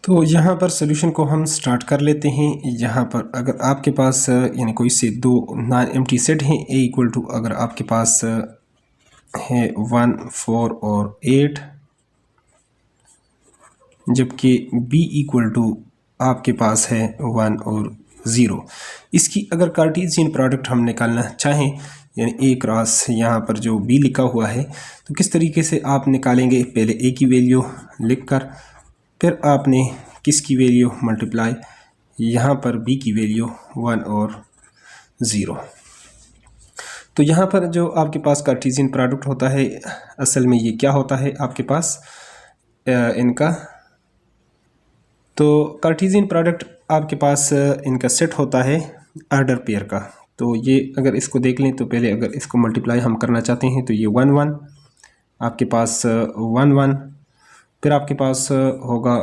तो यहाँ पर सोल्यूशन को हम स्टार्ट कर लेते हैं। यहाँ पर अगर आपके पास यानी कोई से दो नॉन एम्प्टी सेट हैं, ए इक्वल टू अगर आपके पास है 1, 4 और 8, जबकि बी इक्वल टू आपके पास है 1 और 0। इसकी अगर कार्टेशियन प्रोडक्ट हम निकालना चाहें, यानी ए क्रॉस यहाँ पर जो बी लिखा हुआ है, तो किस तरीके से आप निकालेंगे? पहले ए की वैल्यू लिखकर फिर आपने किसकी वैल्यू मल्टीप्लाई, यहाँ पर बी की वैल्यू 1 और 0। तो यहाँ पर जो आपके पास कार्टेशियन प्रोडक्ट होता है, असल में ये क्या होता है आपके पास इनका, तो कार्टेशियन प्रोडक्ट आपके पास इनका सेट होता है ऑर्डर पेयर का। तो ये अगर इसको देख लें तो पहले अगर इसको मल्टीप्लाई हम करना चाहते हैं तो ये 1 1 आपके पास 1 1, फिर आपके पास होगा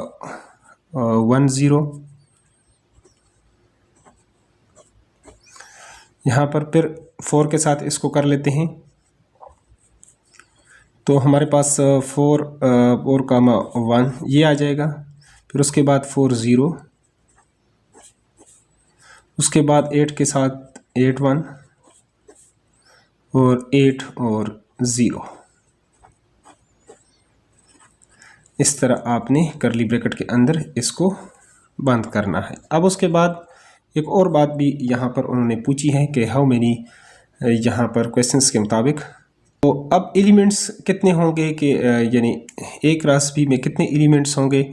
1 0, यहाँ पर फिर 4 के साथ इसको कर लेते हैं तो हमारे पास 4 कामा 1 ये आ जाएगा। फिर उसके बाद 4 0, उसके बाद 8 के साथ 8 1 और 8 और 0। इस तरह आपने कर्ली ब्रैकेट के अंदर इसको बंद करना है। अब उसके बाद एक और बात भी यहाँ पर उन्होंने पूछी है कि हाउ मेनी, यहाँ पर क्वेश्चंस के मुताबिक, तो अब एलिमेंट्स कितने होंगे कि यानी ए क्रॉस बी में कितने एलिमेंट्स होंगे।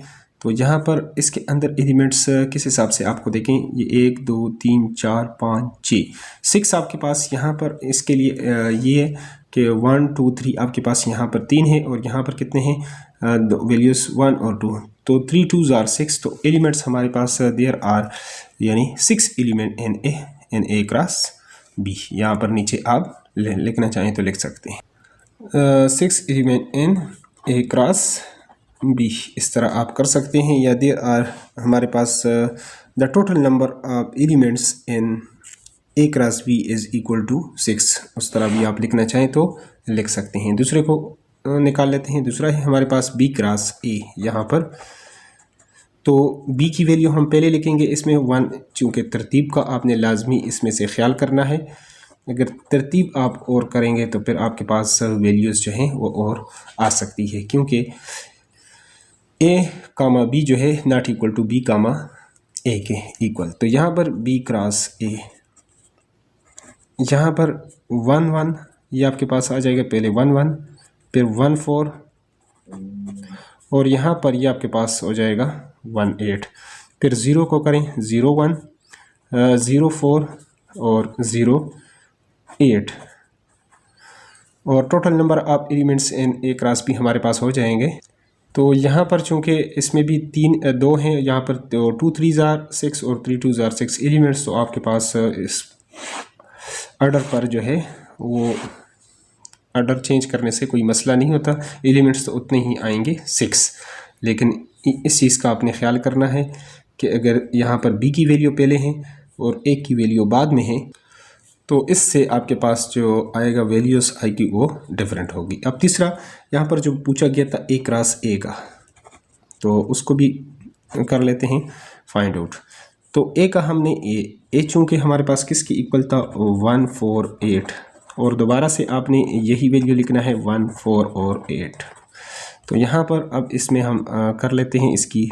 तो यहाँ पर इसके अंदर एलिमेंट्स किस हिसाब से आपको देखें, ये 1 2 3 4 5 6 आपके पास यहाँ पर इसके लिए ये है कि 1 2 3 आपके पास यहाँ पर 3 है और यहाँ पर कितने हैं वैल्यूज़ 1 और 2, तो 3 2 आर 6। तो एलिमेंट्स हमारे पास देयर आर यानी 6 element in A cross B. यहाँ पर नीचे आप लिखना चाहें तो लिख सकते हैं 6 element in A cross B, इस तरह आप कर सकते हैं। या देयर आर हमारे पास the total number of elements in A cross B is equal to 6, उस तरह भी आप लिखना चाहें तो लिख सकते हैं। दूसरे को निकाल लेते हैं। दूसरा है हमारे पास बी क्रॉस ए, यहाँ पर तो बी की वैल्यू हम पहले लिखेंगे इसमें 1, चूँकि तरतीब का आपने लाजमी इसमें से ख्याल करना है। अगर तरतीब आप और करेंगे तो फिर आपके पास वैल्यूज़ जो हैं वो और आ सकती है, क्योंकि ए कामा बी जो है not equal to B comma ए के इक्वल। तो यहाँ पर बी क्रॉस ए, यहाँ पर 1 1 ये आपके पास आ जाएगा, पहले 1 1 फिर 1 4 और यहाँ पर ये आपके पास हो जाएगा 1 8, फिर 0 को करें 0 1 0 4 और 0 8, और total number of elements in A cross B हमारे पास हो जाएंगे। तो यहाँ पर चूँकि इसमें भी 2 हैं, यहाँ पर 2 3 आर 6 और 3 2 आर 6 एलिमेंट्स, तो आपके पास इस ऑर्डर पर जो है वो ऑर्डर चेंज करने से कोई मसला नहीं होता, एलिमेंट्स तो उतने ही आएंगे 6। लेकिन इस चीज़ का आपने ख्याल करना है कि अगर यहाँ पर बी की वैल्यू पहले है और ए की वैल्यू बाद में है तो इससे आपके पास जो आएगा वैल्यूज़ आएगी वो डिफरेंट होगी। अब तीसरा यहाँ पर जो पूछा गया था ए क्रॉस ए का, तो उसको भी कर लेते हैं फाइंड आउट। तो ए का हमने ए चूँकि हमारे पास किसकी इक्वल था 1 4 8, और दोबारा से आपने यही वैल्यू लिखना है 1 4 और 8। तो यहाँ पर अब इसमें हम कर लेते हैं इसकी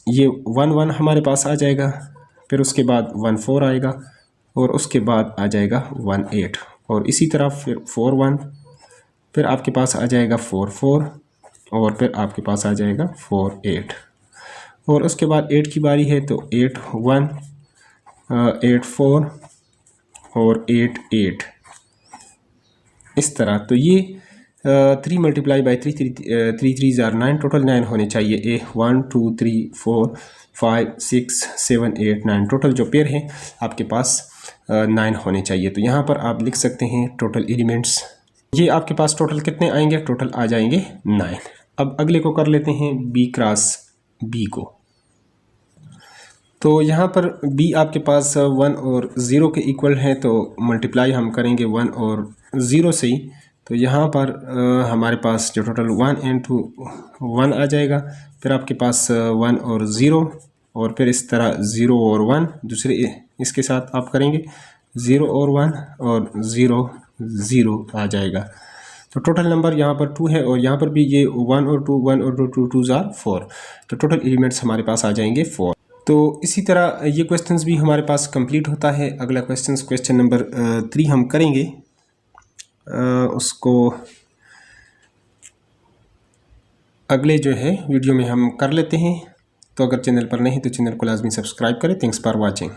ये 1 1 हमारे पास आ जाएगा, फिर उसके बाद 1 4 आएगा और उसके बाद आ जाएगा 1 8, और इसी तरह फिर 4 1, फिर आपके पास आ जाएगा 4 4 और फिर आपके पास आ जाएगा 4 8, और उसके बाद 8 की बारी है तो 8 1 8 4 और 8 8, इस तरह। तो ये 3 मल्टीप्लाई बाई 3 3 3 आर 9, टोटल 9 होने चाहिए। ए 1 2 3 4 5 6 7 8 9, टोटल जो पेयर है आपके पास 9 होने चाहिए। तो यहाँ पर आप लिख सकते हैं टोटल एलिमेंट्स, ये आपके पास टोटल कितने आएंगे, टोटल आ जाएंगे 9। अब अगले को कर लेते हैं बी क्रॉस बी को। तो यहाँ पर बी आपके पास 1 और 0 के इक्वल है, तो मल्टीप्लाई हम करेंगे 1 और 0 से ही, तो यहाँ पर हमारे पास जो टोटल 1 into 1 आ जाएगा। फिर आपके पास 1 और 0, और फिर इस तरह 0 और 1 दूसरे इसके साथ आप करेंगे, 0 और 1 और 0 0 आ जाएगा। तो टोटल नंबर यहाँ पर 2 है, और यहाँ पर भी ये 1 और 2, 1 और 2, 2 2 are 4। तो टोटल एलिमेंट्स हमारे पास आ जाएंगे 4। तो इसी तरह ये क्वेश्चंस भी हमारे पास कंप्लीट होता है। अगला क्वेश्चन नंबर 3 हम करेंगे, उसको अगले जो है वीडियो में हम कर लेते हैं। तो अगर चैनल पर नहीं तो चैनल को लाजमी सब्सक्राइब करें। Thanks for watching.